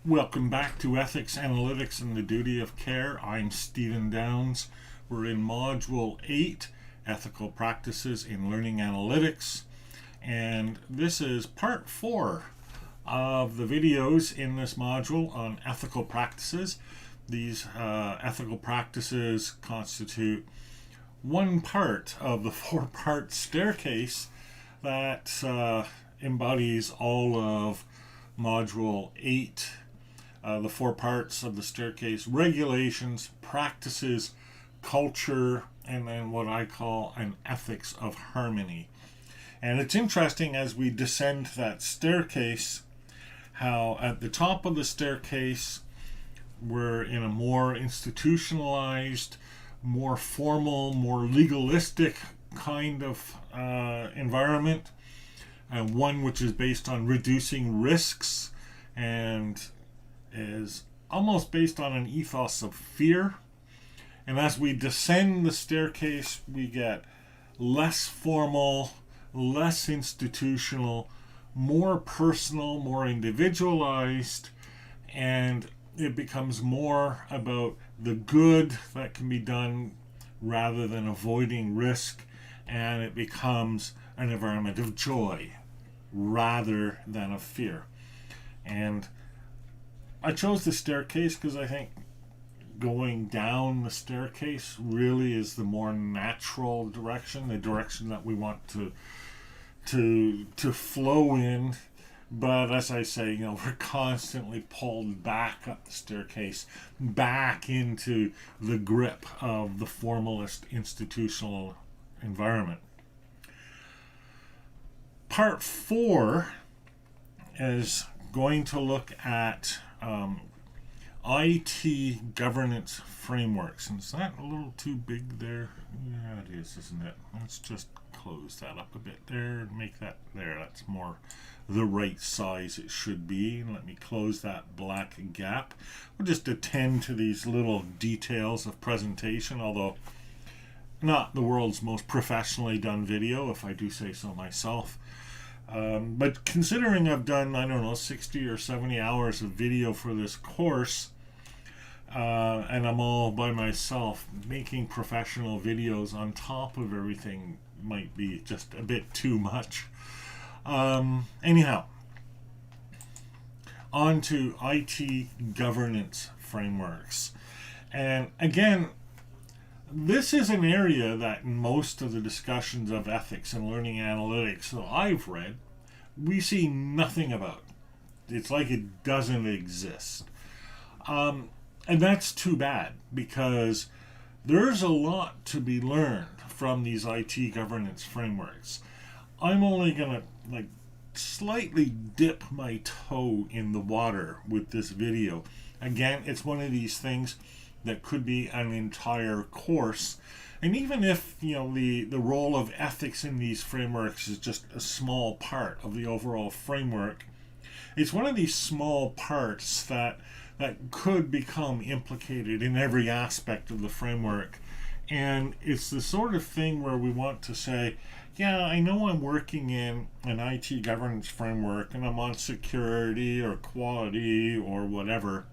Welcome back to Ethics, Analytics, and the Duty of Care. I'm Stephen Downs. We're in Module 8, Ethical Practices in Learning Analytics, and this is Part 4 of the videos in this module on ethical practices. These ethical practices constitute one part of the four-part staircase that embodies all of Module 8. The four parts of the staircase: regulations, practices, culture, and then what I call an ethics of harmony. And it's interesting as we descend that staircase how at the top of the staircase we're in a more institutionalized, more formal, more legalistic kind of environment, and one which is based on reducing risks and is almost based on an ethos of fear. And as we descend the staircase, we get less formal, less institutional, more personal, more individualized, and it becomes more about the good that can be done rather than avoiding risk, and it becomes an environment of joy rather than of fear. And I chose the staircase because I think going down the staircase really is the more natural direction, the direction that we want to flow in. But as I say, we're constantly pulled back up the staircase, back into the grip of the formalist institutional environment. Part 4 is going to look at IT governance frameworks. And is that a little too big there? Yeah, it is, isn't it? Let's just close that up a bit there and make that there. That's more the right size it should be. And let me close that black gap. We'll just attend to these little details of presentation, although not the world's most professionally done video, if I do say so myself. But considering I've done, 60 or 70 hours of video for this course, and I'm all by myself, making professional videos on top of everything might be just a bit too much. Anyhow, on to IT governance frameworks. And again, this is an area that in most of the discussions of ethics and learning analytics that I've read, we see nothing about. It's like it doesn't exist. And that's too bad, because there's a lot to be learned from these IT governance frameworks. I'm only going to slightly dip my toe in the water with this video. Again, it's one of these things that could be an entire course. And even if the role of ethics in these frameworks is just a small part of the overall framework, it's one of these small parts that could become implicated in every aspect of the framework. And it's the sort of thing where we want to say, yeah, I know I'm working in an IT governance framework and I'm on security or quality or whatever,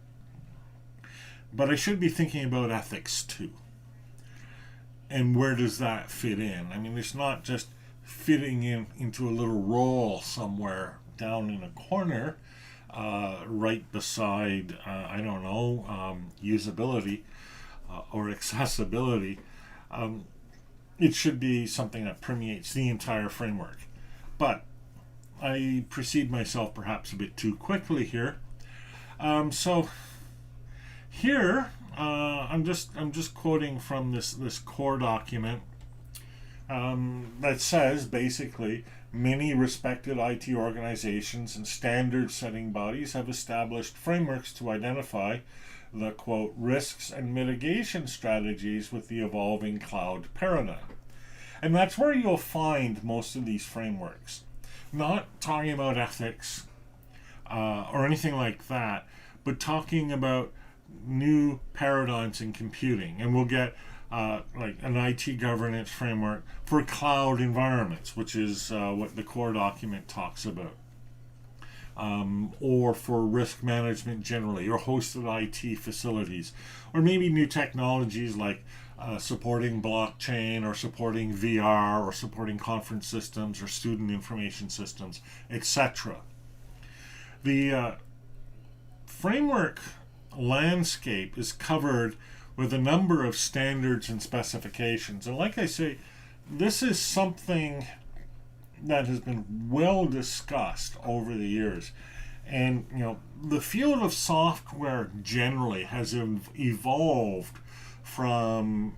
but I should be thinking about ethics too. And where does that fit in? I mean, it's not just fitting into a little role somewhere down in a corner, right beside, usability or accessibility. It should be something that permeates the entire framework. But I precede myself perhaps a bit too quickly here. So here, I'm just quoting from this core document that says basically many respected IT organizations and standard-setting bodies have established frameworks to identify the, quote, risks and mitigation strategies with the evolving cloud paradigm. And that's where you'll find most of these frameworks. Not talking about ethics or anything like that, but talking about new paradigms in computing. And we'll get an IT governance framework for cloud environments, which is what the core document talks about. or for risk management generally, or hosted IT facilities, or maybe new technologies like supporting blockchain, or supporting VR, or supporting conference systems, or student information systems, etc. The framework landscape is covered with a number of standards and specifications. And like I say, this is something that has been well discussed over the years. And the field of software generally has evolved from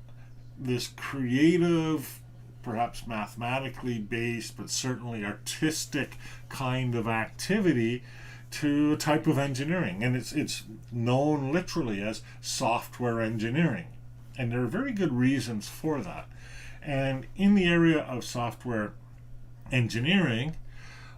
this creative, perhaps mathematically based, but certainly artistic kind of activity to a type of engineering. And it's known literally as software engineering. And there are very good reasons for that. And in the area of software engineering,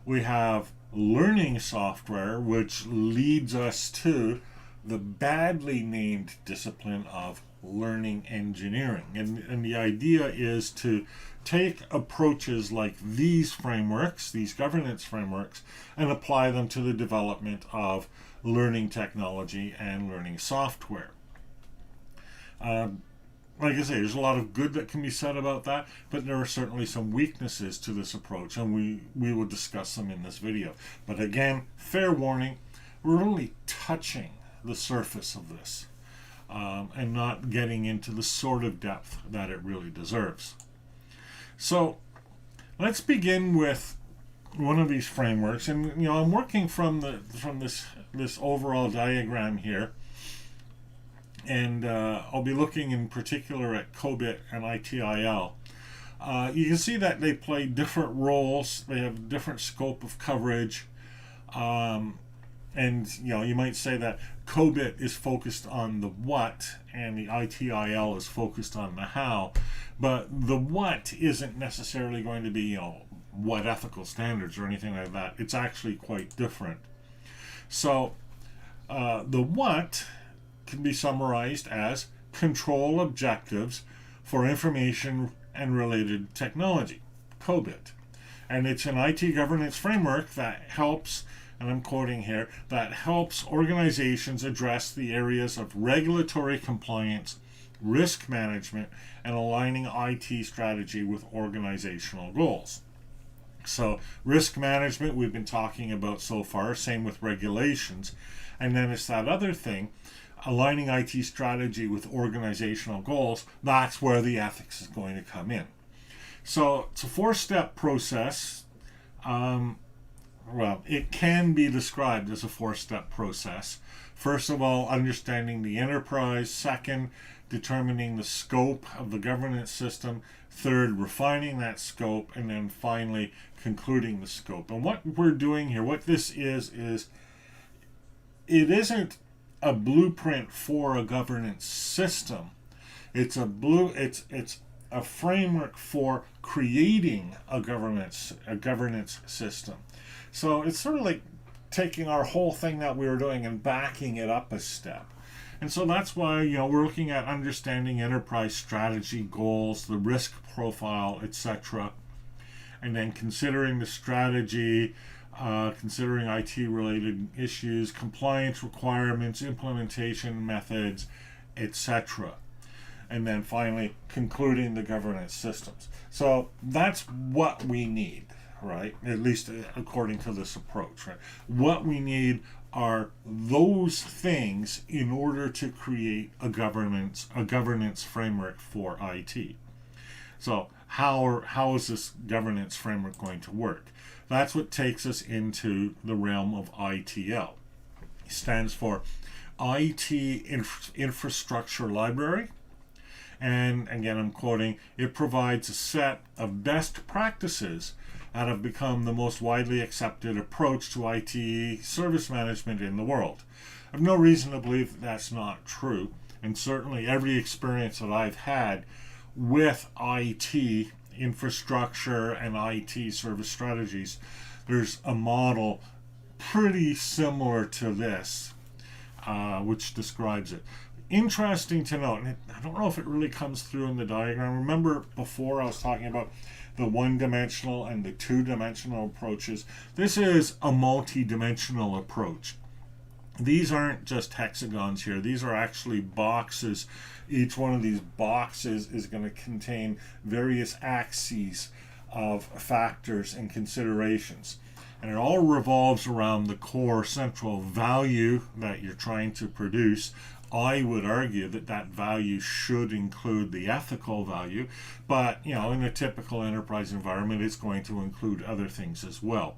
we have learning software, which leads us to the badly named discipline of learning engineering. And the idea is to take approaches like these frameworks, these governance frameworks, and apply them to the development of learning technology and learning software. Like I say, there's a lot of good that can be said about that, but there are certainly some weaknesses to this approach, and we will discuss them in this video. But again, fair warning, we're only touching the surface of this, and not getting into the sort of depth that it really deserves. So let's begin with one of these frameworks, and I'm working from this overall diagram here. And I'll be looking in particular at COBIT and ITIL. You can see that they play different roles. They have different scope of coverage. And you might say that COBIT is focused on the what and the ITIL is focused on the how. But the what isn't necessarily going to be, what ethical standards or anything like that. It's actually quite different. So the what can be summarized as control objectives for information and related technology, COBIT. And it's an IT governance framework that helps, and I'm quoting here, that helps organizations address the areas of regulatory compliance, risk management, and aligning IT strategy with organizational goals. So risk management we've been talking about so far, same with regulations. And then it's that other thing, aligning IT strategy with organizational goals. That's where the ethics is going to come in. So it's a 4-step process. It can be described as a 4-step process. First of all, understanding the enterprise. Second, determining the scope of the governance system. Third, refining that scope. And then finally, concluding the scope. And what we're doing here, what this is it isn't a blueprint for a governance system. It's a framework for creating a governance system. So it's sort of like taking our whole thing that we were doing and backing it up a step. And so that's why we're looking at understanding enterprise strategy, goals, the risk profile, etc. And then considering the strategy, considering IT-related issues, compliance requirements, implementation methods, etc. And then finally, concluding the governance systems. So that's what we need, right? At least according to this approach, right? What we need are those things in order to create a governance framework for IT. So how is this governance framework going to work? That's what takes us into the realm of ITL. It stands for IT Infrastructure Library. And again, I'm quoting, it provides a set of best practices that have become the most widely accepted approach to IT service management in the world. I have no reason to believe that that's not true. And certainly every experience that I've had with IT infrastructure and IT service strategies, there's a model pretty similar to this, which describes it. Interesting to note, and I don't know if it really comes through in the diagram. Remember before I was talking about the one-dimensional and the two-dimensional approaches. This is a multi-dimensional approach. These aren't just hexagons here. These are actually boxes. Each one of these boxes is going to contain various axes of factors and considerations. And it all revolves around the core central value that you're trying to produce. I would argue that that value should include the ethical value, but in a typical enterprise environment, it's going to include other things as well.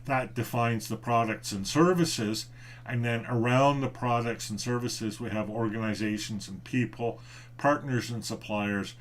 That defines the products and services, and then around the products and services, we have organizations and people, partners and suppliers,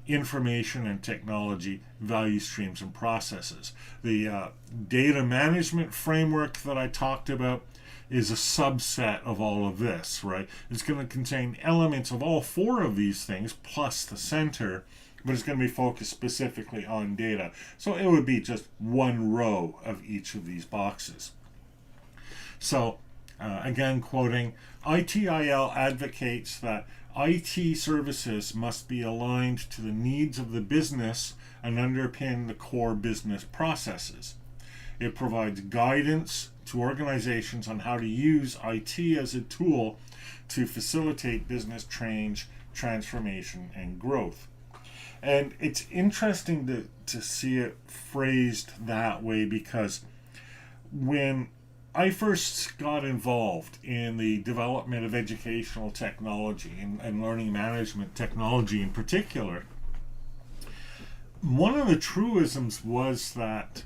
information and technology, value streams and processes. The data management framework that I talked about is a subset of all of this, right? It's going to contain elements of all four of these things plus the center, but it's going to be focused specifically on data. So it would be just one row of each of these boxes. So again, quoting, ITIL advocates that IT services must be aligned to the needs of the business and underpin the core business processes. It provides guidance to organizations on how to use IT as a tool to facilitate business change, transformation, and growth. And it's interesting to see it phrased that way, because when I first got involved in the development of educational technology and learning management technology in particular, one of the truisms was that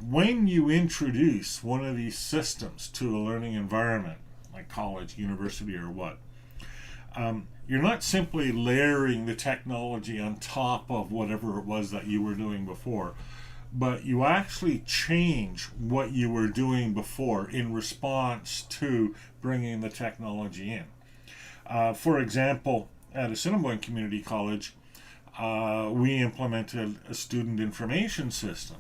when you introduce one of these systems to a learning environment, like college, university, or what, you're not simply layering the technology on top of whatever it was that you were doing before, but you actually change what you were doing before in response to bringing the technology in. For example, at Assiniboine Community College, we implemented a student information system.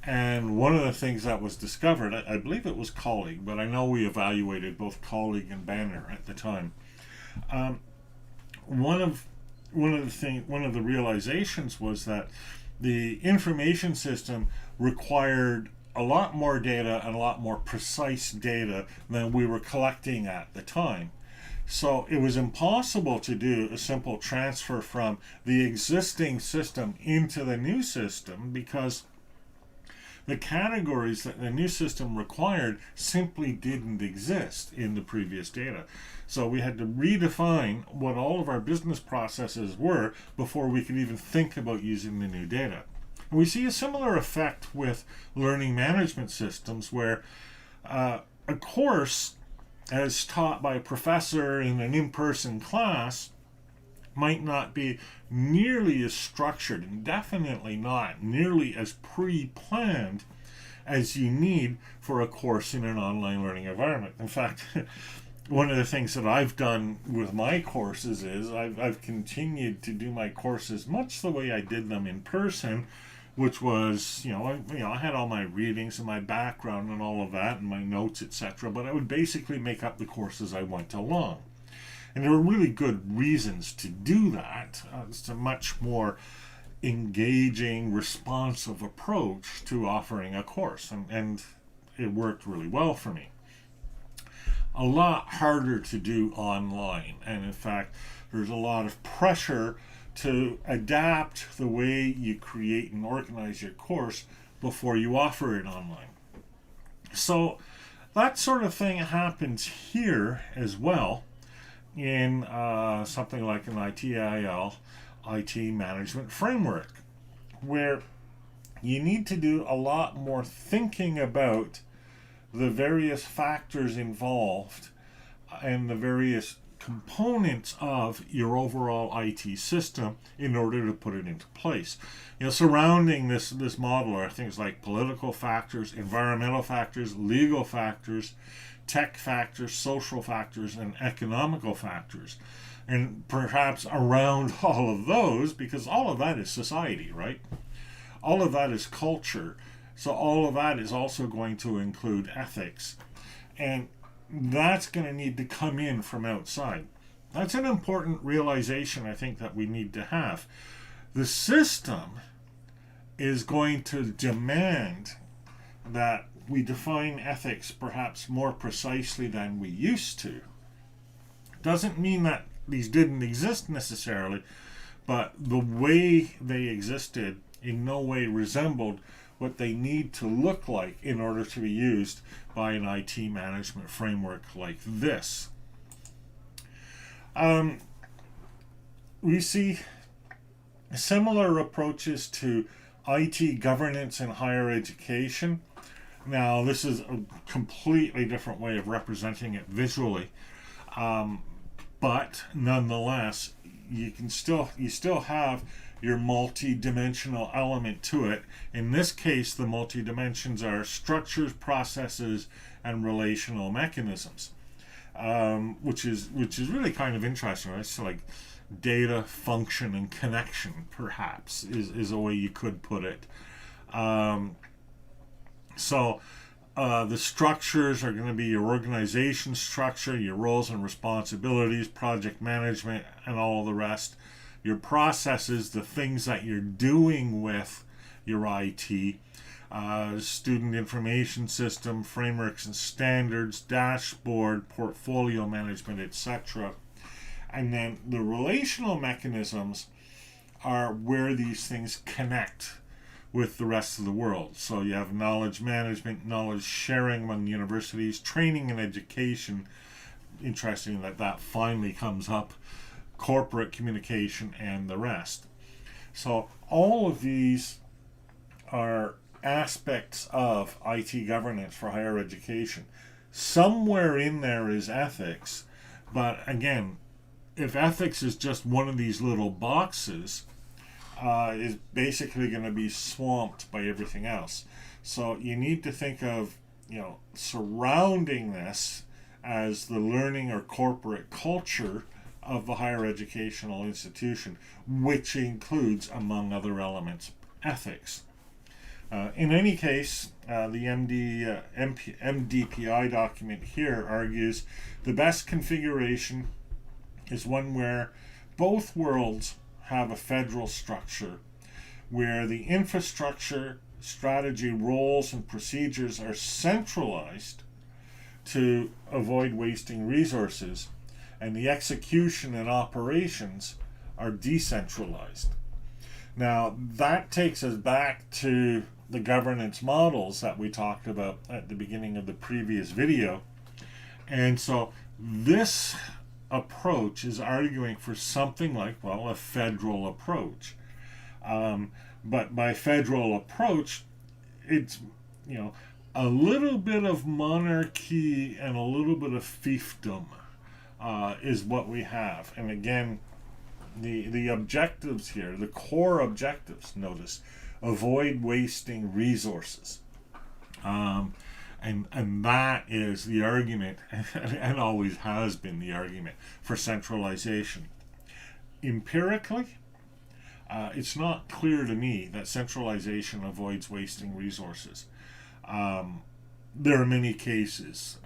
And one of the things that was discovered, I believe it was Colleague, but I know we evaluated both Colleague and Banner at the time. One of the realizations was that the information system required a lot more data and a lot more precise data than we were collecting at the time. So it was impossible to do a simple transfer from the existing system into the new system, because the categories that the new system required simply didn't exist in the previous data. So we had to redefine what all of our business processes were before we could even think about using the new data. And we see a similar effect with learning management systems, where a course as taught by a professor in an in-person class might not be nearly as structured, and definitely not nearly as pre-planned as you need for a course in an online learning environment. In fact, one of the things that I've done with my courses is I've continued to do my courses much the way I did them in person, which was, I had all my readings and my background and all of that and my notes, etc. But I would basically make up the course as I went along. And there were really good reasons to do that. It's a much more engaging, responsive approach to offering a course, and it worked really well for me. A lot harder to do online, and in fact, there's a lot of pressure to adapt the way you create and organize your course before you offer it online. So that sort of thing happens here as well, in something like an ITIL, IT management framework, where you need to do a lot more thinking about the various factors involved and the various components of your overall IT system in order to put it into place. Surrounding this model are things like political factors, environmental factors, legal factors, tech factors, social factors, and economical factors. And perhaps around all of those, because all of that is society, right? All of that is culture. So all of that is also going to include ethics. And that's going to need to come in from outside. That's an important realization, I think, that we need to have. The system is going to demand that we define ethics perhaps more precisely than we used to. Doesn't mean that these didn't exist necessarily, but the way they existed in no way resembled what they need to look like in order to be used by an IT management framework like this. We see similar approaches to IT governance in higher education. Now, this is a completely different way of representing it visually, but nonetheless, you still have your multi-dimensional element to it. In this case, the multi-dimensions are structures, processes, and relational mechanisms, which is really kind of interesting, right? So like data, function, and connection, perhaps, is a way you could put it. So the structures are going to be your organization structure, your roles and responsibilities, project management, and all the rest. Your processes, the things that you're doing with your IT, student information system, frameworks and standards, dashboard, portfolio management, etc. And then the relational mechanisms are where these things connect with the rest of the world. So you have knowledge management, knowledge sharing among universities, training and education. Interesting that finally comes up, corporate communication, and the rest. So all of these are aspects of IT governance for higher education. Somewhere in there is ethics, but again, if ethics is just one of these little boxes, is basically going to be swamped by everything else. So you need to think of, surrounding this as the learning or corporate culture of the higher educational institution, which includes, among other elements, ethics. In any case, the MDPI document here argues the best configuration is one where both worlds have a federal structure, where the infrastructure, strategy, roles, and procedures are centralized to avoid wasting resources, and the execution and operations are decentralized. Now, that takes us back to the governance models that we talked about at the beginning of the previous video. And so this approach is arguing for something like, well, a federal approach. But by federal approach, it's, a little bit of monarchy and a little bit of fiefdom is what we have. And again, the objectives here, the core objectives, notice, avoid wasting resources. And that is the argument, and always has been the argument, for centralization. Empirically, it's not clear to me that centralization avoids wasting resources. There are many cases,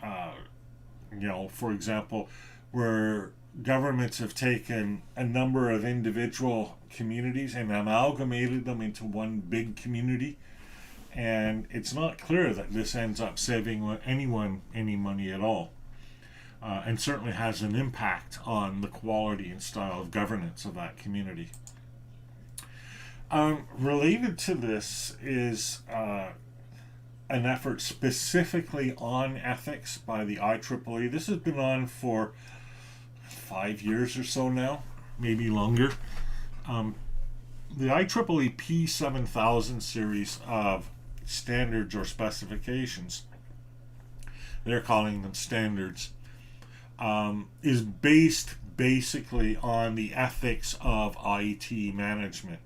for example, where governments have taken a number of individual communities and amalgamated them into one big community. And it's not clear that this ends up saving anyone any money at all, and certainly has an impact on the quality and style of governance of that community. Related to this is an effort specifically on ethics by the IEEE. This has been on for 5 years or so now, maybe longer. The IEEE P7000 series of standards or specifications, they're calling them standards, is based basically on the ethics of IT management.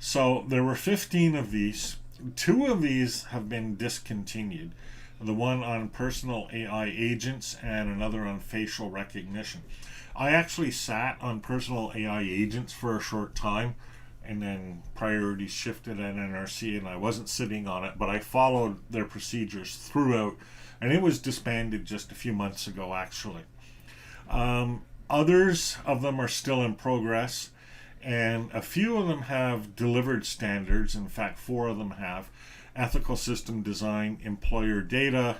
So there were 15 of these. 2 of these have been discontinued. The one on personal AI agents and another on facial recognition. I actually sat on personal AI agents for a short time, and then priorities shifted at NRC and I wasn't sitting on it, but I followed their procedures throughout, and it was disbanded just a few months ago actually. Others of them are still in progress, And a few of them have delivered standards. In fact, 4 of them have: ethical system design, employer data,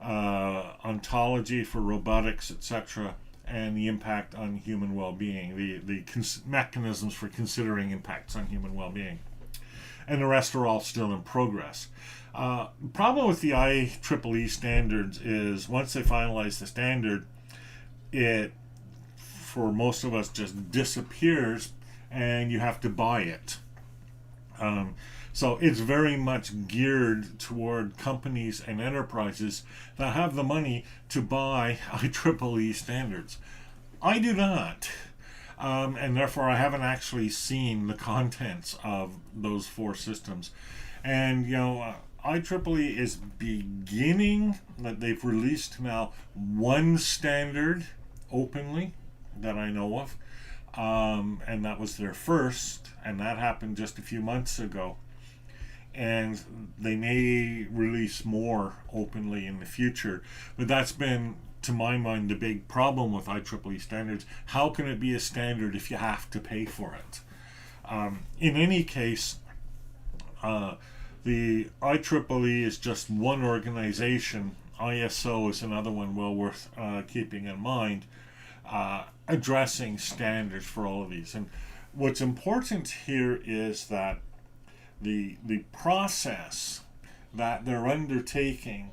ontology for robotics, etc., and the impact on human well-being, the mechanisms for considering impacts on human well-being. And the rest are all still in progress. The problem with the IEEE standards is once they finalize the standard, it, for most of us, just disappears and you have to buy it. So it's very much geared toward companies and enterprises that have the money to buy IEEE standards. I do not. And therefore I haven't actually seen the contents of those 4 systems. And, IEEE is beginning, that they've released now 1 standard openly that I know of. And that was their first, and that happened just a few months ago. And they may release more openly in the future, but that's been, to my mind, the big problem with IEEE standards. How can it be a standard if you have to pay for it? In any case, the IEEE is just one organization. ISO is another one well worth keeping in mind, addressing standards for all of these. And what's important here is that the process that they're undertaking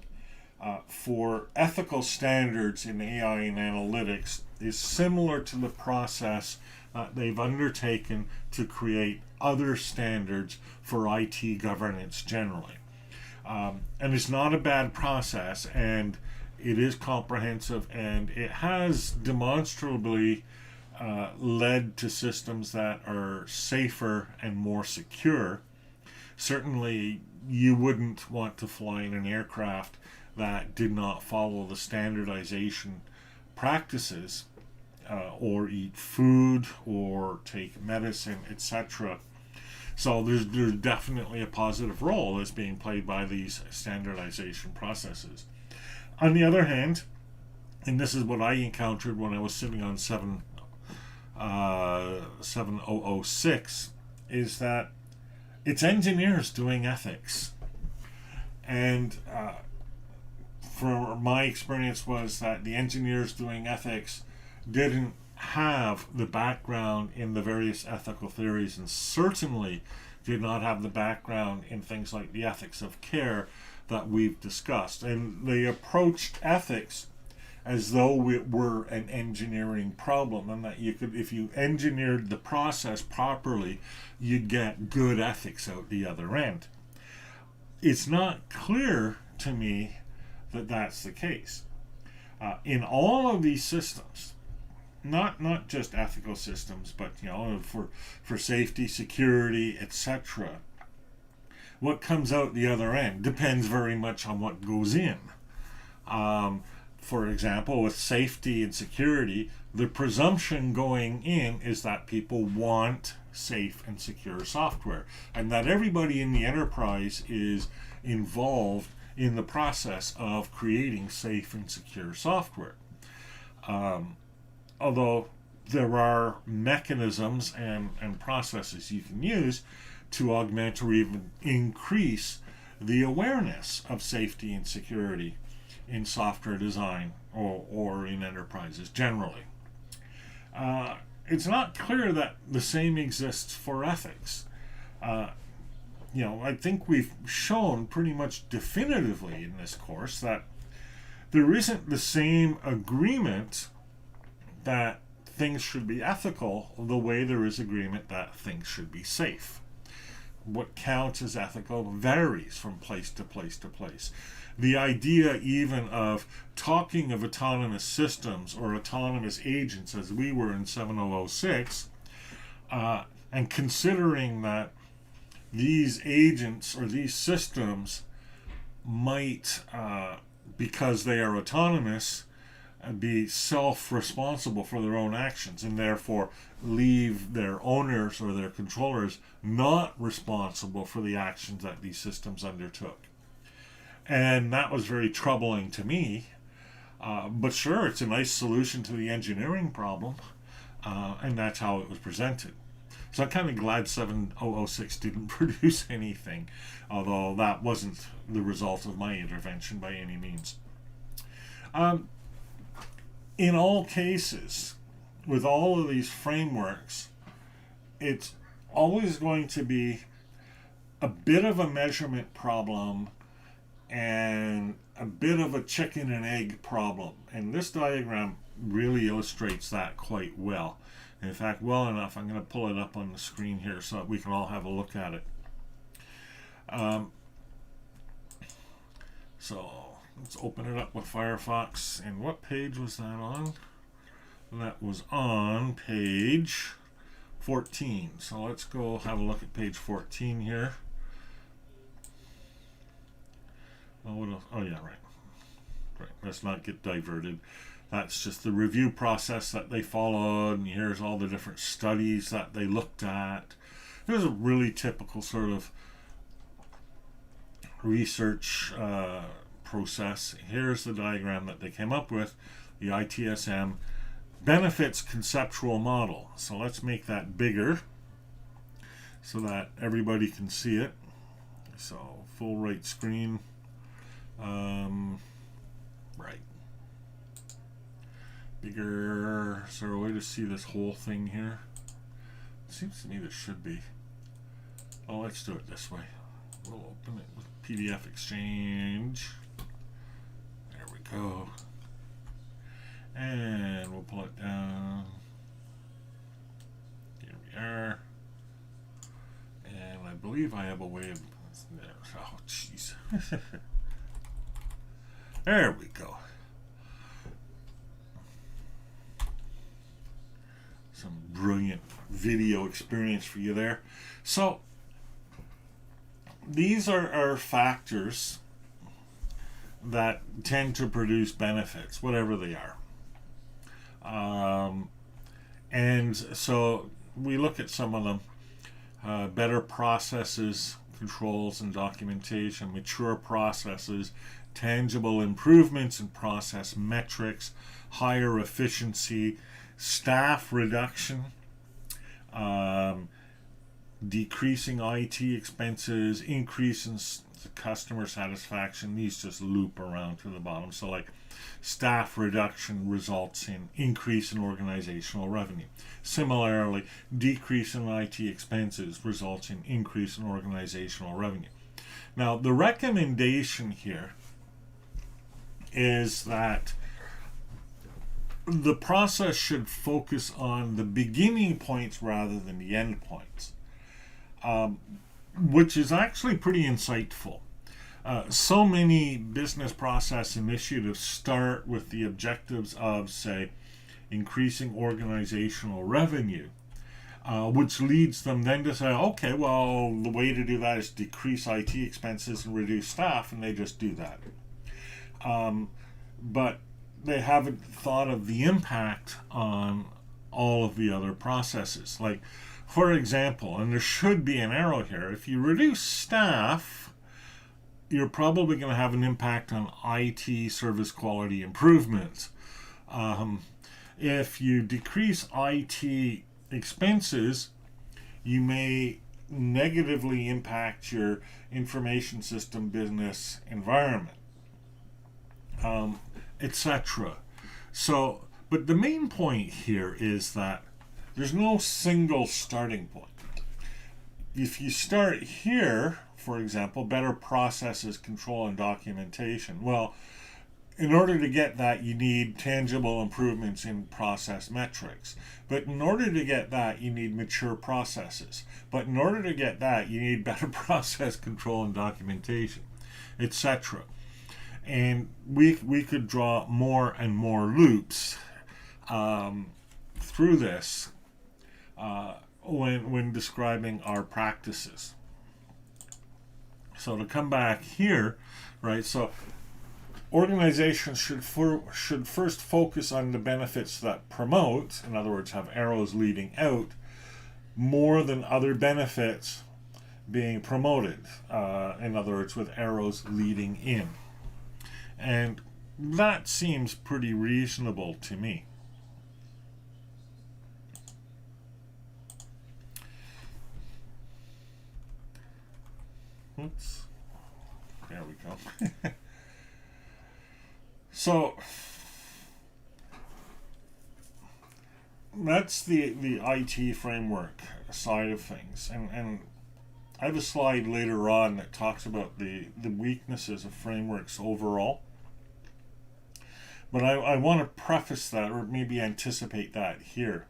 for ethical standards in AI and analytics is similar to the process that they've undertaken to create other standards for IT governance generally. And it's not a bad process, and it is comprehensive, and it has demonstrably led to systems that are safer and more secure. Certainly, you wouldn't want to fly in an aircraft that did not follow the standardization practices, or eat food, or take medicine, etc. So there's definitely a positive role that's being played by these standardization processes. On the other hand, and this is what I encountered when I was sitting on 7006, is that it's engineers doing ethics. And from my experience was that the engineers doing ethics didn't have the background in the various ethical theories, and certainly did not have the background in things like the ethics of care that we've discussed. And they approached ethics as though it were an engineering problem, and that you could, if you engineered the process properly, you'd get good ethics out the other end. It's not clear to me that that's the case. In all of these systems, not just ethical systems, but for safety, security, etc., what comes out the other end depends very much on what goes in. For example, with safety and security, the presumption going in is that people want safe and secure software, and that everybody in the enterprise is involved in the process of creating safe and secure software. Although there are mechanisms and processes you can use to augment or even increase the awareness of safety and security in software design or in enterprises generally. It's not clear that the same exists for ethics. I think we've shown pretty much definitively in this course that there isn't the same agreement that things should be ethical the way there is agreement that things should be safe. What counts as ethical varies from place to place to place. The idea even of talking of autonomous systems or autonomous agents, as we were in 7006, and considering that these agents or these systems might, because they are autonomous, be self-responsible for their own actions, and therefore leave their owners or their controllers not responsible for the actions that these systems undertook. And that was very troubling to me. But sure, it's a nice solution to the engineering problem, and that's how it was presented. So I'm kind of glad 7006 didn't produce anything, although that wasn't the result of my intervention by any means. In all cases, with all of these frameworks, it's always going to be a bit of a measurement problem and a bit of a chicken and egg problem. And this diagram really illustrates that quite well. In fact, well enough, I'm going to pull it up on the screen here so that we can all have a look at it. So let's open it up with Firefox. And what page was that on? That was on page 14. So let's go have a look at page 14 here. Oh, what else? Oh yeah, right. Let's not get diverted. That's just the review process that they followed, and here's all the different studies that they looked at. It was a really typical sort of research process. Here's the diagram that they came up with, the ITSM benefits conceptual model. So let's make that bigger so that everybody can see it. So full right screen. Right. Bigger. Is there a way to see this whole thing here? It seems to me there should be. Oh, let's do it this way. We'll open it with PDF Exchange. There we go. And we'll pull it down. Here we are. And I believe I have a way of... Oh, jeez. There we go. Some brilliant video experience for you there. So these are factors that tend to produce benefits, whatever they are. And so we look at some of them. Better processes, controls, and documentation, mature processes, tangible improvements in process metrics, higher efficiency, staff reduction, decreasing IT expenses, increase in customer satisfaction. These just loop around to the bottom. So like staff reduction results in increase in organizational revenue. Similarly, decrease in IT expenses results in increase in organizational revenue. Now, the recommendation here is that the process should focus on the beginning points rather than the end points, which is actually pretty insightful. So many business process initiatives start with the objectives of, say, increasing organizational revenue, which leads them then to say, okay, well, the way to do that is decrease IT expenses and reduce staff, and they just do that. But they haven't thought of the impact on all of the other processes. Like, for example, and there should be an arrow here, if you reduce staff, you're probably going to have an impact on IT service quality improvements. If you decrease IT expenses, you may negatively impact your information system business environment, etc. So, but the main point here is that there's no single starting point. If you start here, for example, better processes, control, and documentation. Well, in order to get that, you need tangible improvements in process metrics. But in order to get that, you need mature processes. But in order to get that, you need better process control and documentation, etc. And we could draw more and more loops through this when describing our practices. So to come back here, right, so organizations should first focus on the benefits that promote, in other words, have arrows leading out, more than other benefits being promoted, in other words, with arrows leading in. And that seems pretty reasonable to me. Oops. There we go. So that's the IT framework side of things. And I have a slide later on that talks about the weaknesses of frameworks overall. But I want to preface that, or maybe anticipate that here,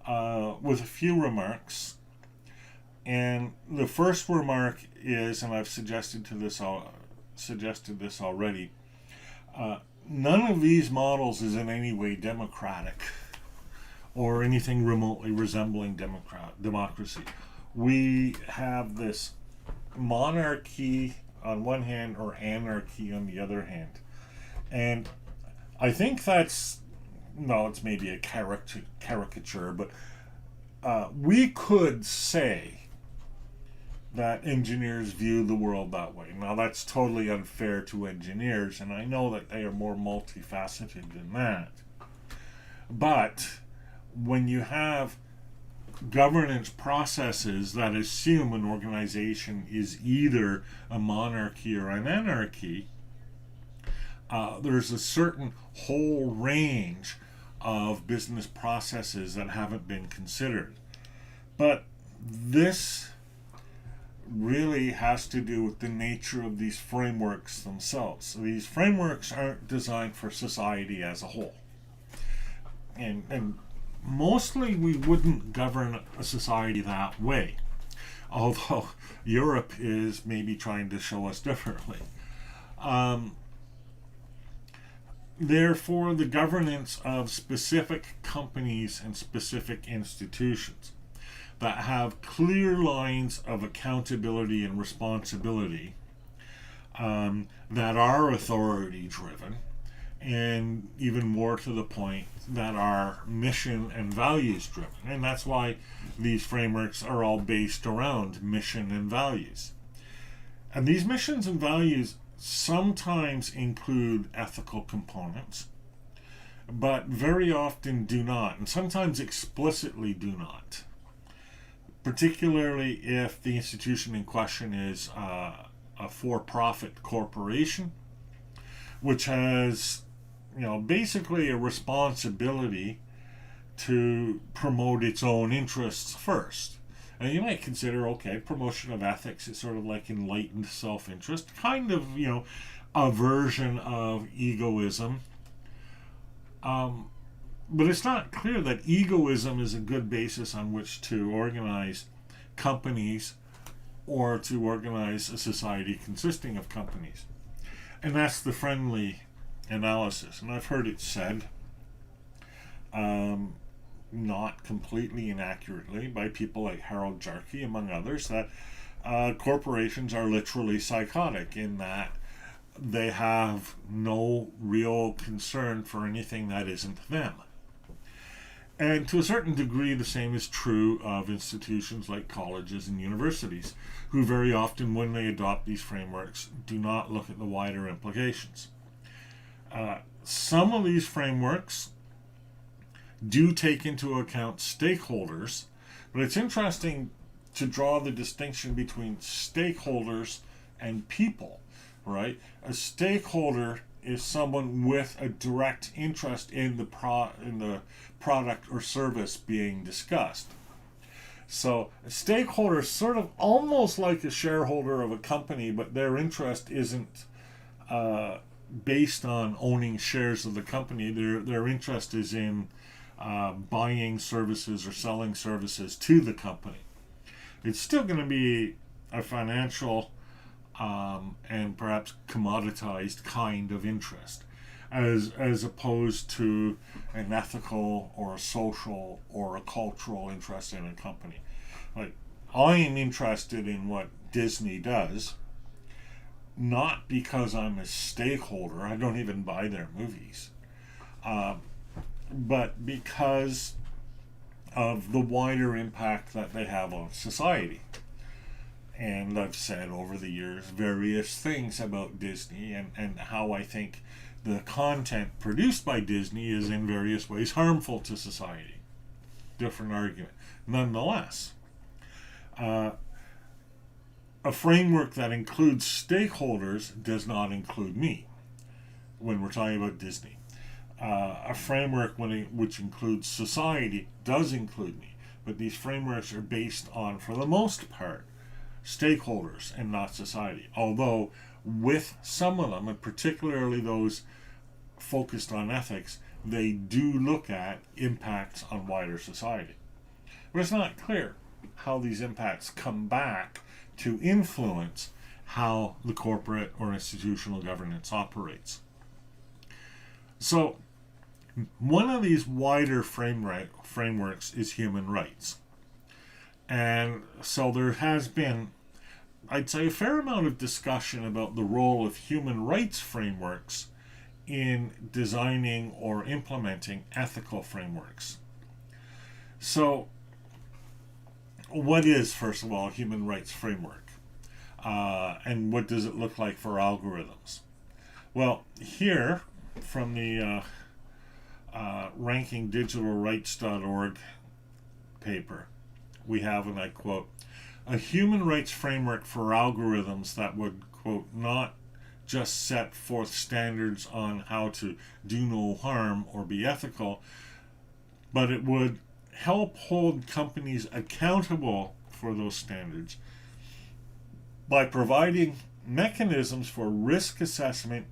with a few remarks. And the first remark is, and I've suggested this already, none of these models is in any way democratic or anything remotely resembling democracy. We have this monarchy on one hand or anarchy on the other hand. And I think that's, no, it's maybe a caricature, but we could say that engineers view the world that way. Now, that's totally unfair to engineers, and I know that they are more multifaceted than that. But when you have governance processes that assume an organization is either a monarchy or an anarchy, there's a certain whole range of business processes that haven't been considered. But this really has to do with the nature of these frameworks themselves. So these frameworks aren't designed for society as a whole. And mostly we wouldn't govern a society that way, although Europe is maybe trying to show us differently. Therefore, the governance of specific companies and specific institutions that have clear lines of accountability and responsibility, that are authority driven, and even more to the point, that are mission and values driven. And that's why these frameworks are all based around mission and values. And these missions and values sometimes include ethical components, but very often do not, and sometimes explicitly do not. Particularly if the institution in question is a for-profit corporation, which has, basically a responsibility to promote its own interests first. And you might consider, okay, promotion of ethics is sort of like enlightened self-interest, kind of, a version of egoism. But it's not clear that egoism is a good basis on which to organize companies or to organize a society consisting of companies. And that's the friendly analysis. And I've heard it said, not completely inaccurately, by people like Harold Jarkey, among others, that corporations are literally psychotic in that they have no real concern for anything that isn't them. And to a certain degree, the same is true of institutions like colleges and universities, who very often, when they adopt these frameworks, do not look at the wider implications. Some of these frameworks do take into account stakeholders, but it's interesting to draw the distinction between stakeholders and people, right? A stakeholder is someone with a direct interest in the product or service being discussed. So a stakeholder is sort of almost like a shareholder of a company, but their interest isn't based on owning shares of the company. Their interest is in buying services or selling services to the company. It's still going to be a financial and perhaps commoditized kind of interest, as opposed to an ethical or a social or a cultural interest in a company. Like, I'm interested in what Disney does, not because I'm a stakeholder. I don't even buy their movies, but because of the wider impact that they have on society. And I've said over the years various things about Disney and how I think the content produced by Disney is in various ways harmful to society. Different argument. Nonetheless, a framework that includes stakeholders does not include me when we're talking about Disney. A framework which includes society does include me, but these frameworks are based on, for the most part, stakeholders and not society. Although with some of them, and particularly those focused on ethics, they do look at impacts on wider society. But it's not clear how these impacts come back to influence how the corporate or institutional governance operates. So one of these wider frameworks is human rights. And so there has been, I'd say, a fair amount of discussion about the role of human rights frameworks in designing or implementing ethical frameworks. So what is, first of all, a human rights framework? And what does it look like for algorithms? Well, here from the rankingdigitalrights.org paper, we have, and I quote, a human rights framework for algorithms that would, quote, not just set forth standards on how to do no harm or be ethical, but it would help hold companies accountable for those standards by providing mechanisms for risk assessment,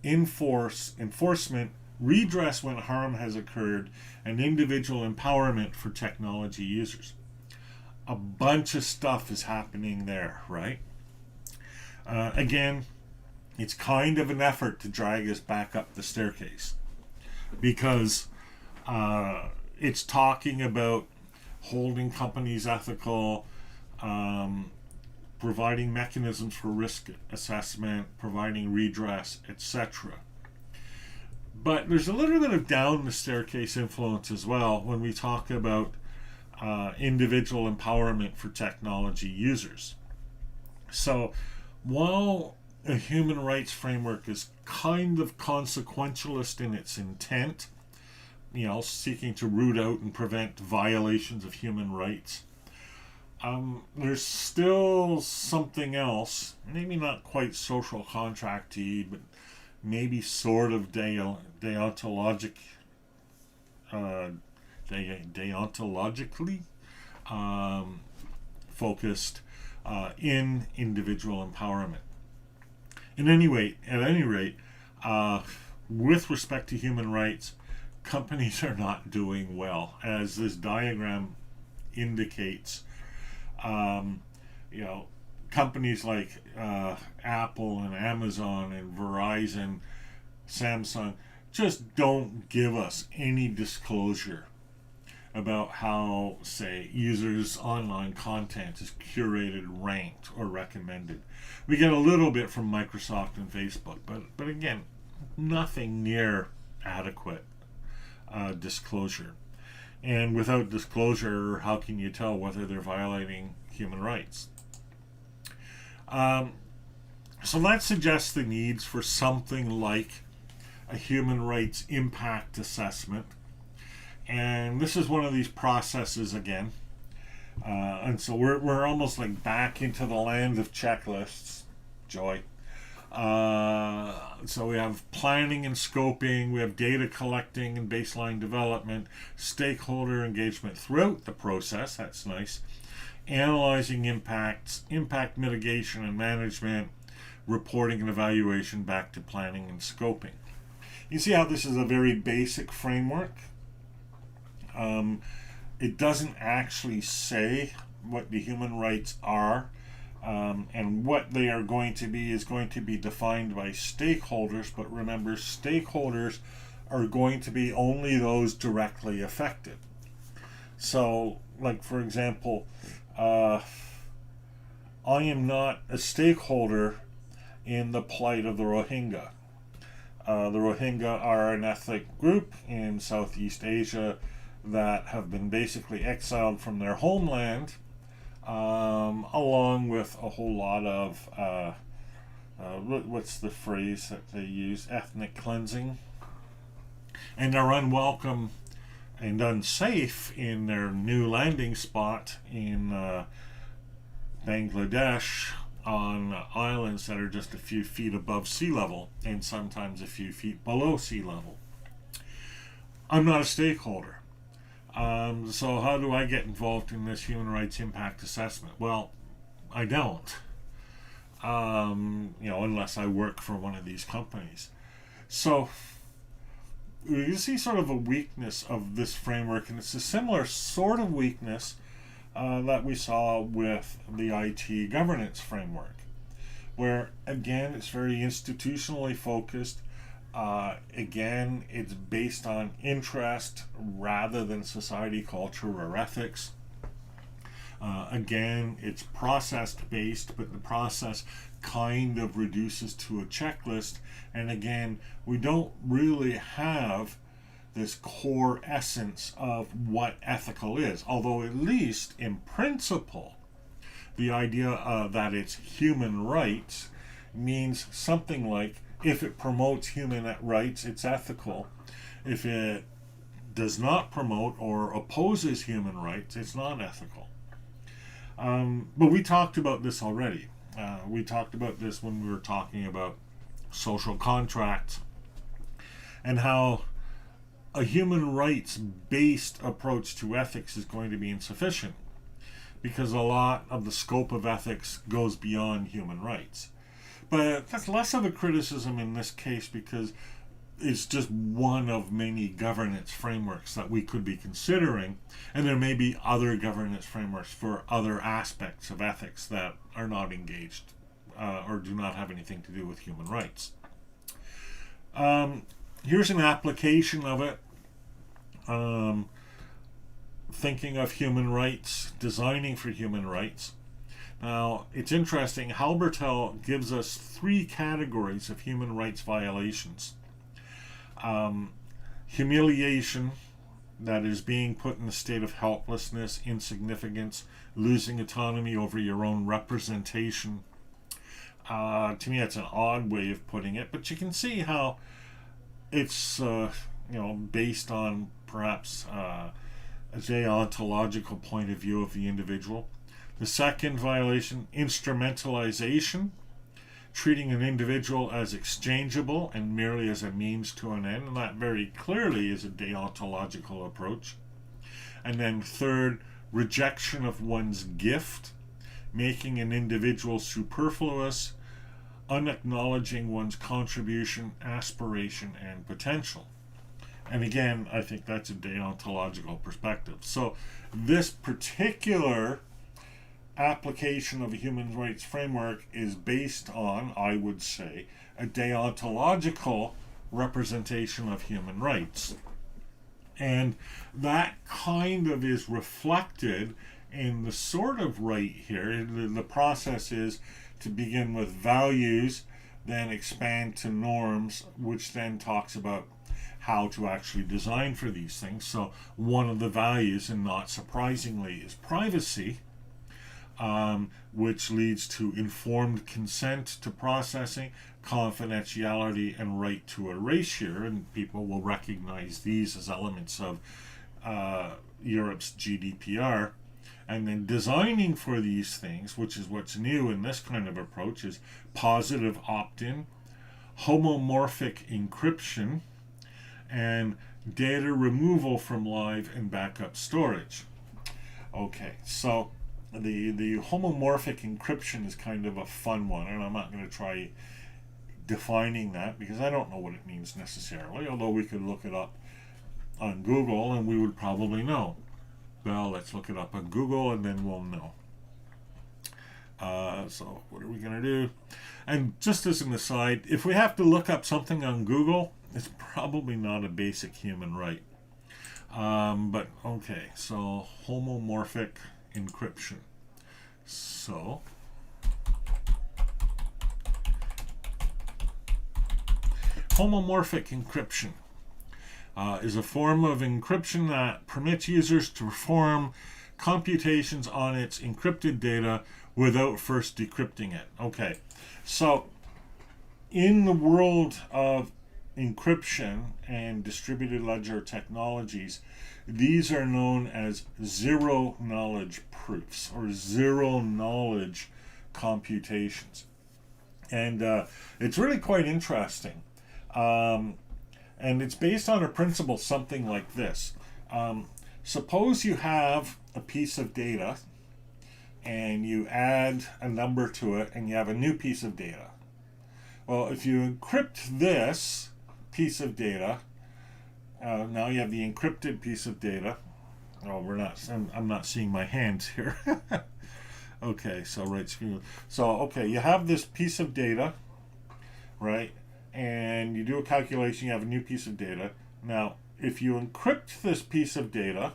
enforcement, redress when harm has occurred, and individual empowerment for technology users. A bunch of stuff is happening there, right? Again, it's kind of an effort to drag us back up the staircase, because it's talking about holding companies ethical, providing mechanisms for risk assessment, providing redress, etc. But there's a little bit of down the staircase influence as well when we talk about individual empowerment for technology users. So while a human rights framework is kind of consequentialist in its intent, seeking to root out and prevent violations of human rights, there's still something else, maybe not quite social contract-y, but maybe sort of deontologically focused in individual empowerment. At any rate, with respect to human rights, companies are not doing well, as this diagram indicates. Companies like Apple and Amazon and Verizon, Samsung, just don't give us any disclosure about how, say, users' online content is curated, ranked, or recommended. We get a little bit from Microsoft and Facebook, but again, nothing near adequate disclosure. And without disclosure, how can you tell whether they're violating human rights? So that suggests the needs for something like a human rights impact assessment. And this is one of these processes again. And so we're almost like back into the land of checklists. Joy. So we have planning and scoping, we have data collecting and baseline development, stakeholder engagement throughout the process, that's nice, analyzing impacts, impact mitigation and management, reporting and evaluation back to planning and scoping. You see how this is a very basic framework? It doesn't actually say what the human rights are. And what they are going to be is going to be defined by stakeholders, but remember, stakeholders are going to be only those directly affected. So, like for example, I am not a stakeholder in the plight of the Rohingya. The Rohingya are an ethnic group in Southeast Asia that have been basically exiled from their homeland, along with a whole lot of what's the phrase that they use, ethnic cleansing, and are unwelcome and unsafe in their new landing spot in Bangladesh, on islands that are just a few feet above sea level and sometimes a few feet below sea level. I'm not a stakeholder. So how do I get involved in this human rights impact assessment? Well, I don't. Unless I work for one of these companies. So you see sort of a weakness of this framework, and it's a similar sort of weakness that we saw with the IT governance framework, where again it's very institutionally focused. Again, it's based on interest rather than society, culture, or ethics. Again, it's process-based, but the process kind of reduces to a checklist. And again, we don't really have this core essence of what ethical is. Although at least in principle, the idea that it's human rights means something like, if it promotes human rights, it's ethical. If it does not promote or opposes human rights, it's not ethical. But we talked about this already. We talked about this when we were talking about social contracts and how a human rights based approach to ethics is going to be insufficient because a lot of the scope of ethics goes beyond human rights. But that's less of a criticism in this case because it's just one of many governance frameworks that we could be considering, and there may be other governance frameworks for other aspects of ethics that are not engaged or do not have anything to do with human rights. Here's an application of it. Thinking of human rights, designing for human rights. Now, it's interesting, Halbertal gives us 3 categories of human rights violations. Humiliation, that is being put in a state of helplessness, insignificance, losing autonomy over your own representation. To me, that's an odd way of putting it, but you can see how it's based on perhaps a deontological point of view of the individual. The second violation, instrumentalization, treating an individual as exchangeable and merely as a means to an end, and that very clearly is a deontological approach. And then third, rejection of one's gift, making an individual superfluous, unacknowledging one's contribution, aspiration, and potential. And again, I think that's a deontological perspective. So this particular application of a human rights framework is based on, I would say, a deontological representation of human rights. And that kind of is reflected in the sort of right here. The process is to begin with values, then expand to norms, which then talks about how to actually design for these things. So one of the values, and not surprisingly, is privacy, which leads to informed consent to processing, confidentiality, and right to erasure. And people will recognize these as elements of Europe's GDPR. And then designing for these things, which is what's new in this kind of approach, is positive opt-in, homomorphic encryption, and data removal from live and backup storage. Okay, so the homomorphic encryption is kind of a fun one, and I'm not going to try defining that because I don't know what it means necessarily, although we could look it up on Google and we would probably know. Well, let's look it up on Google and then we'll know. So what are we going to do? And just as an aside, if we have to look up something on Google, it's probably not a basic human right. But okay, so homomorphic encryption. So homomorphic encryption is a form of encryption that permits users to perform computations on its encrypted data without first decrypting it. Okay, so in the world of encryption and distributed ledger technologies, these are known as zero knowledge proofs or zero knowledge computations. And it's really quite interesting. And it's based on a principle something like this. Suppose you have a piece of data and you add a number to it and you have a new piece of data. Well, if you encrypt this piece of data, now you have the encrypted piece of data. Oh, I'm not seeing my hands here. Okay, so right screen. So, okay, you have this piece of data, right? And you do a calculation, you have a new piece of data. Now, if you encrypt this piece of data,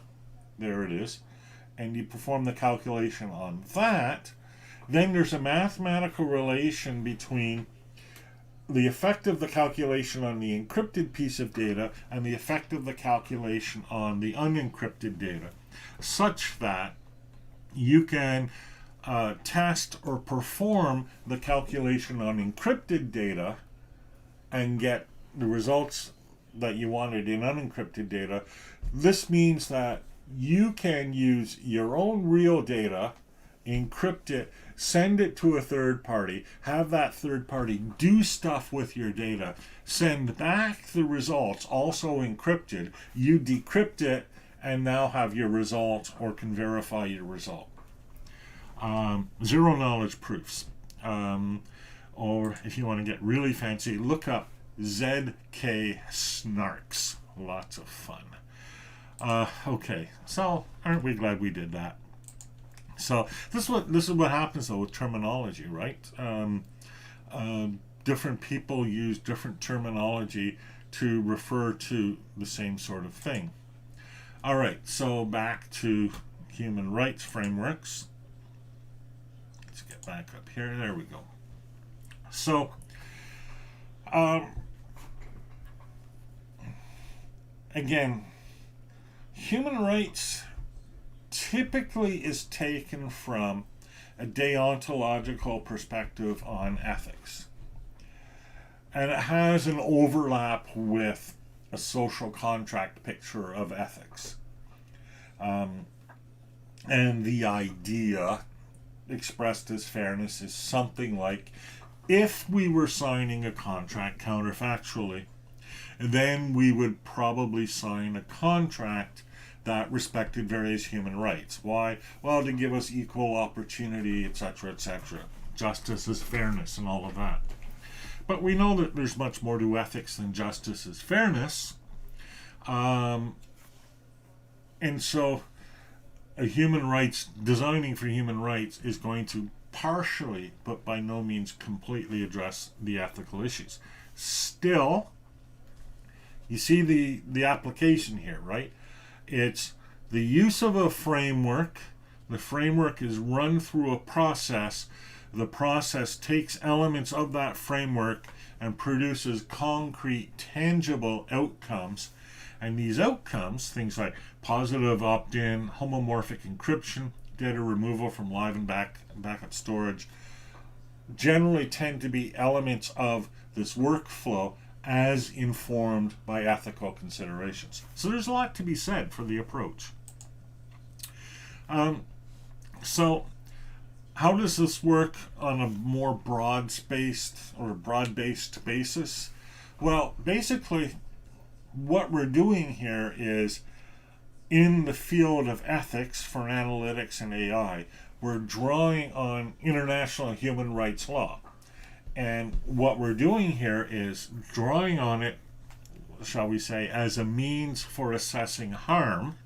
there it is, and you perform the calculation on that, then there's a mathematical relation between the effect of the calculation on the encrypted piece of data and the effect of the calculation on the unencrypted data, such that you can test or perform the calculation on encrypted data and get the results that you wanted in unencrypted data. This means that you can use your own real data, encrypt it, send it to a third party, have that third party do stuff with your data, send back the results also encrypted, you decrypt it, and now have your result or can verify your result. Zero knowledge proofs. Or if you want to get really fancy, look up ZK snarks. Lots of fun. Okay, so aren't we glad we did that? So this is what happens though with terminology, right? Different people use different terminology to refer to the same sort of thing. All right, so back to human rights frameworks. Let's get back up here. There we go. So, again, human rights typically is taken from a deontological perspective on ethics. And it has an overlap with a social contract picture of ethics. And the idea expressed as fairness is something like, if we were signing a contract counterfactually, then we would probably sign a contract that respected various human rights. Why? Well, to give us equal opportunity, etc., etc. Justice is fairness and all of that. But we know that there's much more to ethics than justice is fairness. And so designing for human rights is going to partially, but by no means completely, address the ethical issues. Still, you see the application here, right? It's the use of a framework. The framework is run through a process. The process takes elements of that framework and produces concrete, tangible outcomes. And these outcomes, things like positive opt-in, homomorphic encryption, data removal from live and backup storage, generally tend to be elements of this workflow as informed by ethical considerations. So there's a lot to be said for the approach. So how does this work on a more broad-based basis? Well, basically, what we're doing here is, in the field of ethics for analytics and AI, we're drawing on international human rights law. And what we're doing here is drawing on it, shall we say, as a means for assessing harm.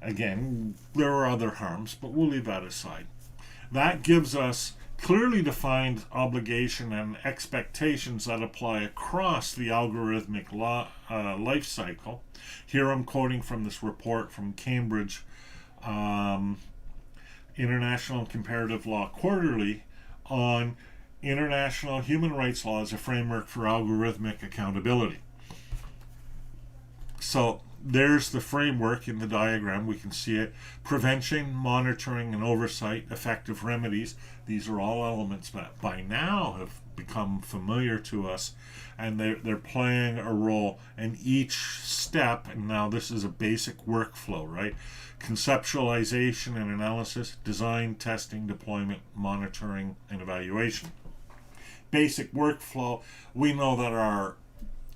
Again, there are other harms, but we'll leave that aside. That gives us clearly defined obligation and expectations that apply across the algorithmic life cycle. Here I'm quoting from this report from Cambridge International Comparative Law Quarterly on international human rights law as a framework for algorithmic accountability. So there's the framework in the diagram. We can see it. Prevention, monitoring, and oversight, effective remedies. These are all elements that by now have become familiar to us, and they're playing a role in each step. And now this is a basic workflow, right? Conceptualization and analysis, design, testing, deployment, monitoring, and evaluation. Basic workflow. We know that our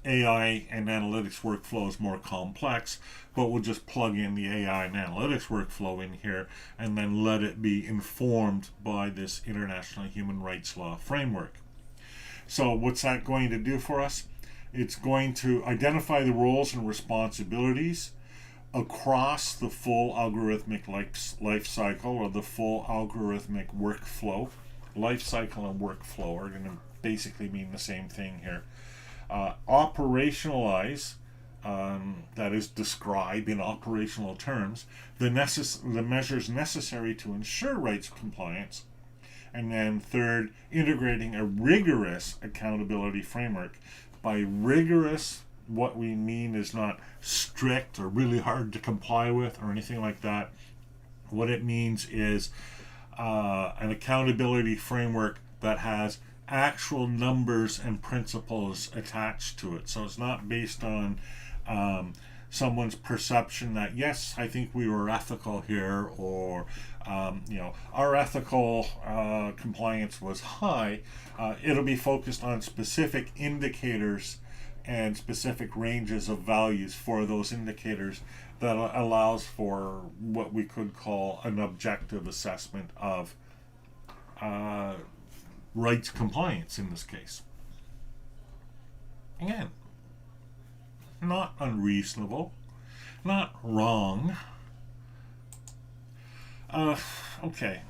AI and analytics workflow is more complex, but we'll just plug in the AI and analytics workflow in here and then let it be informed by this international human rights law framework. So what's that going to do for us? It's going to identify the roles and responsibilities across the full algorithmic life cycle, or the full algorithmic workflow. Life cycle and workflow are going to basically mean the same thing here. Operationalize, that is, describe in operational terms the measures necessary to ensure rights compliance. And then third, integrating a rigorous accountability framework. By rigorous, what we mean is not strict or really hard to comply with or anything like that. What it means is an accountability framework that has actual numbers and principles attached to it. So it's not based on someone's perception that, yes, I think we were ethical here, or our ethical compliance was high. It'll be focused on specific indicators and specific ranges of values for those indicators that allows for what we could call an objective assessment of rights compliance in this case. Again, not unreasonable, not wrong. Okay.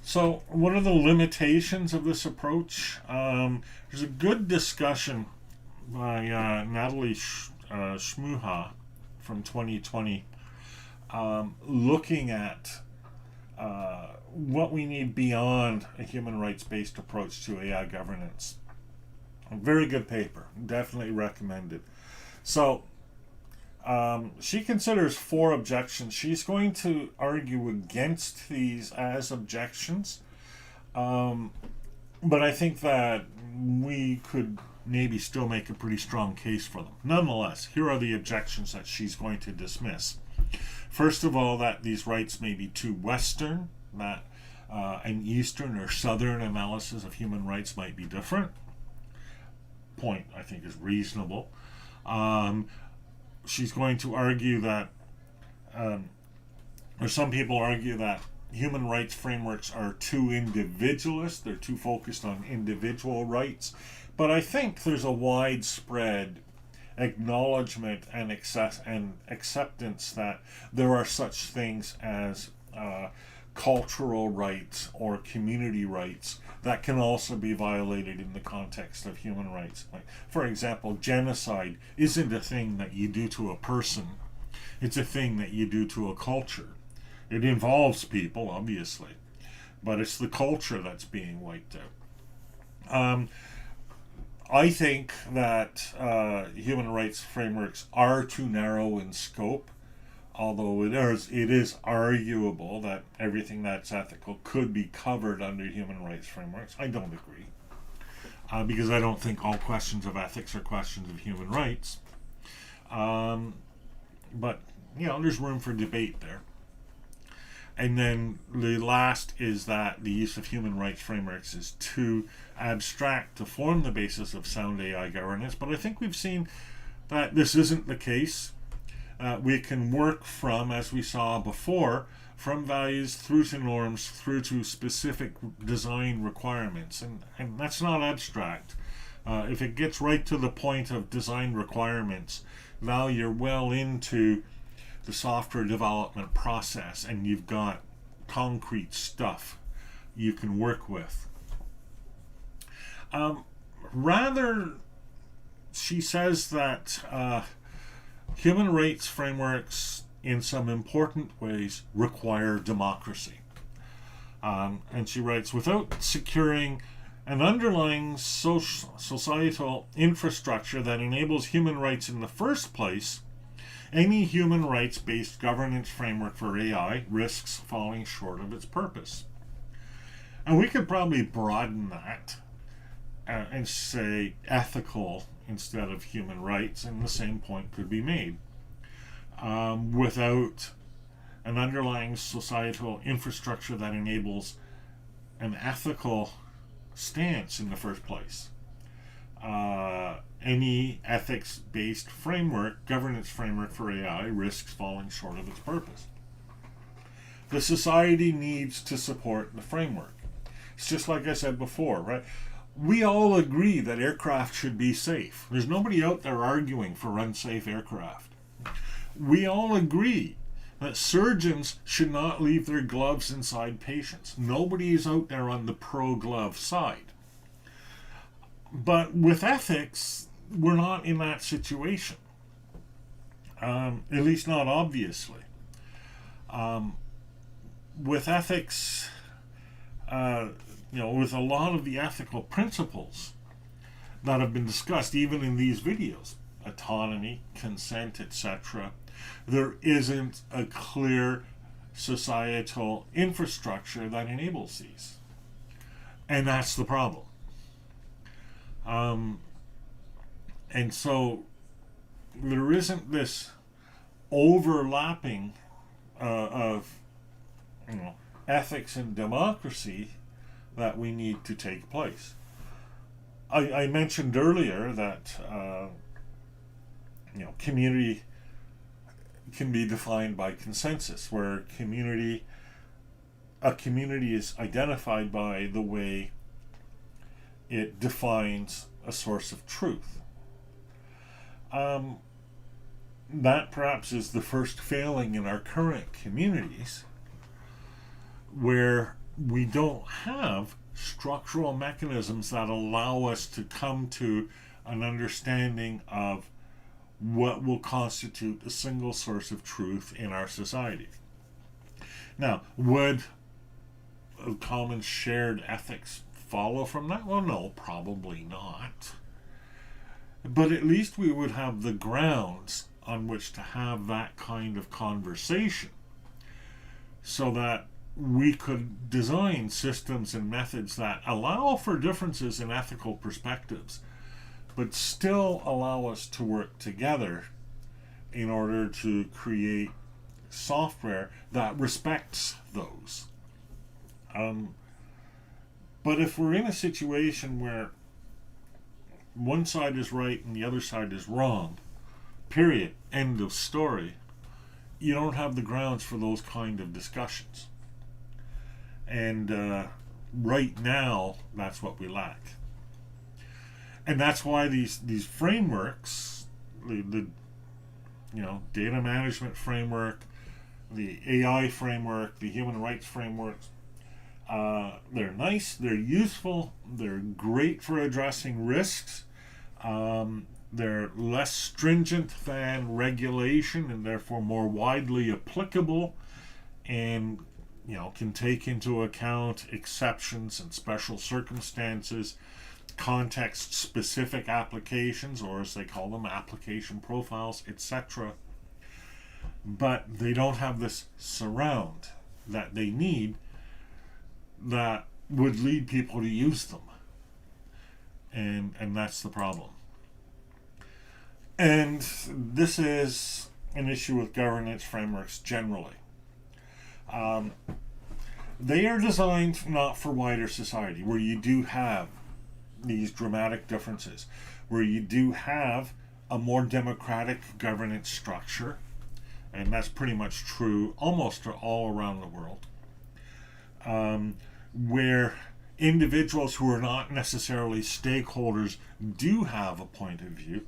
So, what are the limitations of this approach? There's a good discussion by Natalie Shmuha from 2020, looking at what we need beyond a human rights-based approach to AI governance. A very good paper, definitely recommended. So, she considers 4 objections. She's going to argue against these as objections, but I think that we could maybe still make a pretty strong case for them. Nonetheless, here are the objections that she's going to dismiss. First of all, that these rights may be too Western, that an Eastern or Southern analysis of human rights might be different. Point, I think, is reasonable. She's going to argue that, or some people argue that human rights frameworks are too individualist, they're too focused on individual rights. But I think there's a widespread acknowledgement and acceptance that there are such things as cultural rights or community rights that can also be violated in the context of human rights. Like, for example, genocide isn't a thing that you do to a person, it's a thing that you do to a culture. It involves people, obviously, but it's the culture that's being wiped out. I think that human rights frameworks are too narrow in scope, although it is arguable that everything that's ethical could be covered under human rights frameworks. I don't agree, because I don't think all questions of ethics are questions of human rights. But, there's room for debate there. And then the last is that the use of human rights frameworks is too abstract to form the basis of sound AI governance. But I think we've seen that this isn't the case. We can work from, as we saw before, from values through to norms, through to specific design requirements. And that's not abstract. If it gets right to the point of design requirements, now you're well into the software development process, and you've got concrete stuff you can work with. Rather, she says that human rights frameworks, in some important ways, require democracy. And she writes, without securing an underlying societal infrastructure that enables human rights in the first place, any human rights-based governance framework for AI risks falling short of its purpose. And we could probably broaden that and say ethical instead of human rights, and the same point could be made. Without an underlying societal infrastructure that enables an ethical stance in the first place, any ethics-based framework, governance framework for AI risks falling short of its purpose. The society needs to support the framework. It's just like I said before, right? We all agree that aircraft should be safe. There's nobody out there arguing for unsafe aircraft. We all agree that surgeons should not leave their gloves inside patients. Nobody is out there on the pro-glove side. But with ethics, we're not in that situation. At least not obviously. With ethics, with a lot of the ethical principles that have been discussed, even in these videos, autonomy, consent, etc., there isn't a clear societal infrastructure that enables these. And that's the problem. And so there isn't this overlapping of ethics and democracy that we need to take place. I mentioned earlier that community can be defined by consensus, where a community is identified by the way it defines a source of truth. That perhaps is the first failing in our current communities, where we don't have structural mechanisms that allow us to come to an understanding of what will constitute a single source of truth in our society. Now, would a common shared ethics follow from that? Well, no, probably not. But at least we would have the grounds on which to have that kind of conversation, so that we could design systems and methods that allow for differences in ethical perspectives, but still allow us to work together in order to create software that respects those. But if we're in a situation where one side is right and the other side is wrong, period, end of story, you don't have the grounds for those kind of discussions. And right now, that's what we lack. And that's why these frameworks, the data management framework, the AI framework, the human rights frameworks, they're nice, they're useful, they're great for addressing risks. They're less stringent than regulation and therefore more widely applicable, and can take into account exceptions and special circumstances, context-specific applications, or as they call them, application profiles, etc. But they don't have this surround that they need that would lead people to use them. And that's the problem. And this is an issue with governance frameworks generally. They are designed not for wider society, where you do have these dramatic differences, where you do have a more democratic governance structure, and that's pretty much true almost all around the world, where individuals who are not necessarily stakeholders do have a point of view.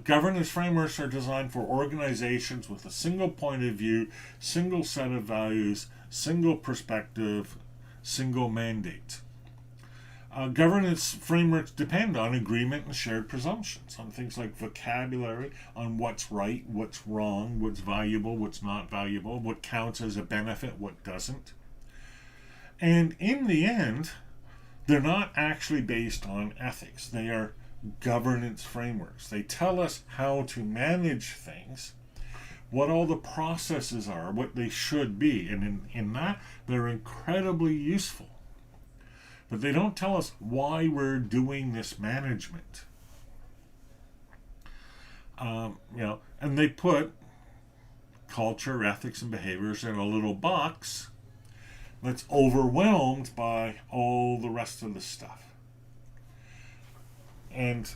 Governance frameworks are designed for organizations with a single point of view, single set of values, single perspective, single mandate. Governance frameworks depend on agreement and shared presumptions, on things like vocabulary, on what's right, what's wrong, what's valuable, what's not valuable, what counts as a benefit, what doesn't. And in the end, they're not actually based on ethics. They are governance frameworks. They tell us how to manage things what all the processes are, what they should be. And in that, they're incredibly useful. But they don't tell us why we're doing this management. And they put culture, ethics, and behaviors in a little box that's overwhelmed by all the rest of the stuff. And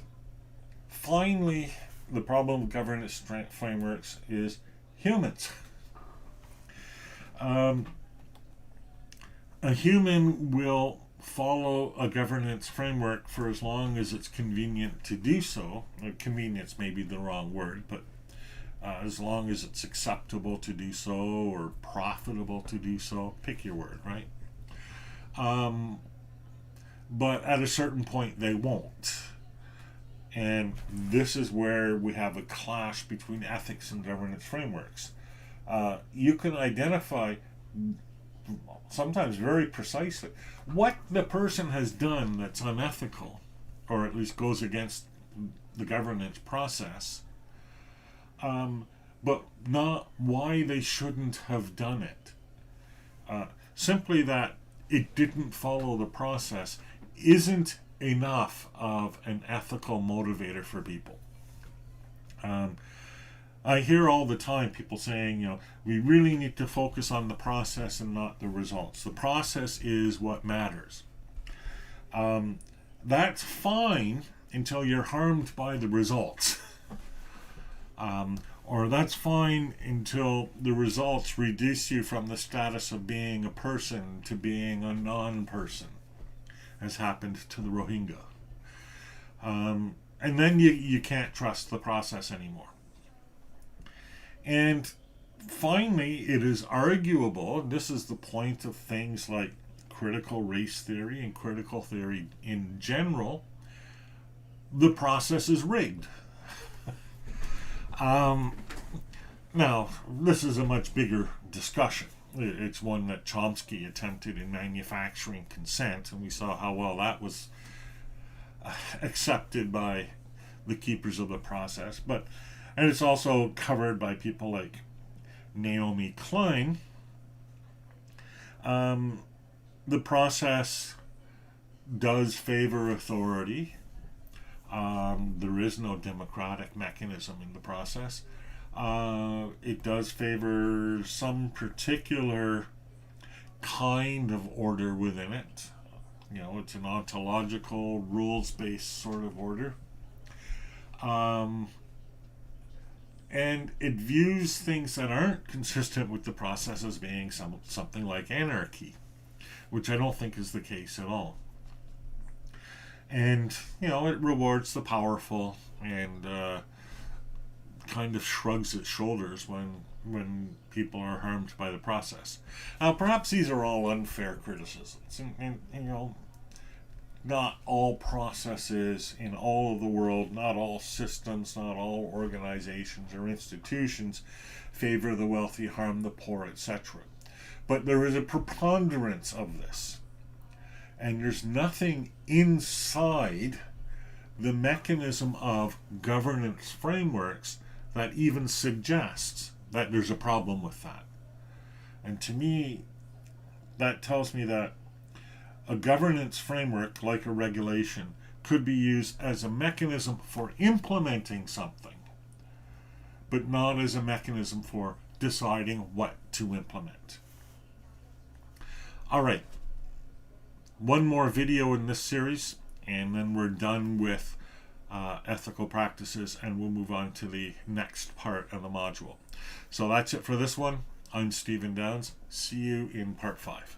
finally, the problem with governance frameworks is humans. A human will follow a governance framework for as long as it's convenient to do so. Convenience may be the wrong word, but as long as it's acceptable to do so or profitable to do so, pick your word, right? But at a certain point, they won't. And this is where we have a clash between ethics and governance frameworks. You can identify, sometimes very precisely, what the person has done that's unethical, or at least goes against the governance process, but not why they shouldn't have done it. Simply that it didn't follow the process isn't enough of an ethical motivator for people. I hear all the time people saying, we really need to focus on the process and not the results. The process is what matters. That's fine until you're harmed by the results. Or that's fine until the results reduce you from the status of being a person to being a non-person, as happened to the Rohingya. And then you can't trust the process anymore. And finally, it is arguable, this is the point of things like critical race theory and critical theory in general, the process is rigged. Now, this is a much bigger discussion. It's one that Chomsky attempted in Manufacturing Consent, and we saw how well that was accepted by the keepers of the process. And it's also covered by people like Naomi Klein. The process does favor authority. There is no democratic mechanism in the process. It does favor some particular kind of order within it. It's an ontological, rules-based sort of order. And it views things that aren't consistent with the process as being something like anarchy, which I don't think is the case at all. And, it rewards the powerful and kind of shrugs its shoulders when people are harmed by the process. Now, perhaps these are all unfair criticisms. And not all processes in all of the world, not all systems, not all organizations or institutions favor the wealthy, harm the poor, etc. But there is a preponderance of this. And there's nothing inside the mechanism of governance frameworks that even suggests that there's a problem with that. And to me, that tells me that a governance framework, like a regulation, could be used as a mechanism for implementing something, but not as a mechanism for deciding what to implement. All right. One more video in this series, and then we're done with ethical practices, and we'll move on to the next part of the module. So that's it for this one. I'm Stephen Downs. See you in part 5.